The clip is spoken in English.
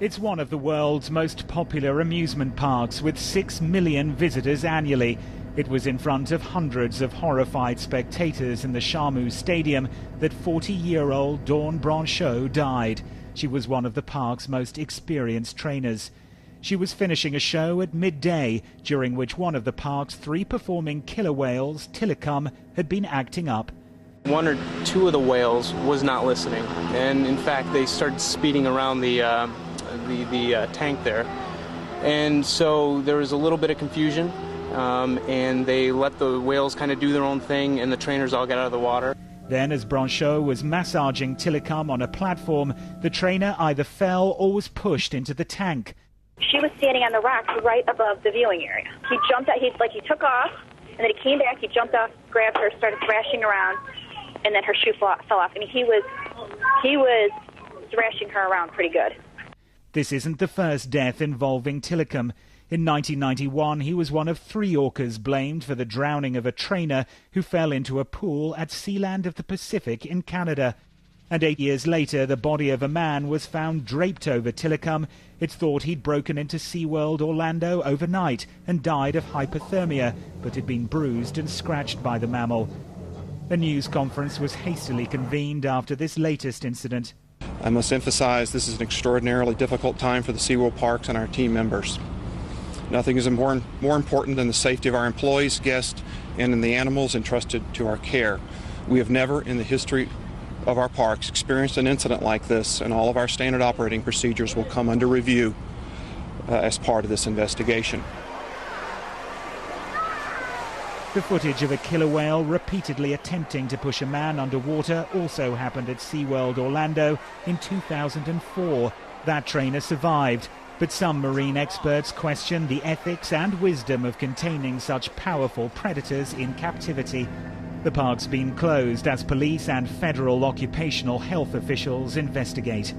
It's one of the world's most popular amusement parks with 6 million visitors annually. It was in front of hundreds of horrified spectators in the Shamu Stadium that 40-year-old Dawn Branchot died. She was one of the park's most experienced trainers. She was finishing a show at midday, during which one of the park's 3 performing killer whales, Tilikum, had been acting up. One or two of the whales was not listening, and in fact they started speeding around the tank there, and so there was a little bit of confusion, and they let the whales kind of do their own thing, and the trainers all got out of the water. Then, as Branchot was massaging Tilikum on a platform, the trainer either fell or was pushed into the tank. She was standing on the rocks right above the viewing area. He jumped out, he took off, and then he came back, he jumped off, grabbed her, started thrashing around, and then her shoe fell off. I mean, he was thrashing her around pretty good. This isn't the first death involving Tilikum. In 1991, he was one of 3 orcas blamed for the drowning of a trainer who fell into a pool at Sealand of the Pacific in Canada. And 8 years later, the body of a man was found draped over Tilikum. It's thought he'd broken into SeaWorld Orlando overnight and died of hypothermia, but had been bruised and scratched by the mammal. A news conference was hastily convened after this latest incident. I must emphasize this is an extraordinarily difficult time for the SeaWorld parks and our team members. Nothing is more important than the safety of our employees, guests, and in the animals entrusted to our care. We have never in the history of our parks experienced an incident like this, and all of our standard operating procedures will come under review as part of this investigation. The footage of a killer whale repeatedly attempting to push a man underwater also happened at SeaWorld Orlando in 2004. That trainer survived, but some marine experts question the ethics and wisdom of containing such powerful predators in captivity. The park's been closed as police and federal occupational health officials investigate.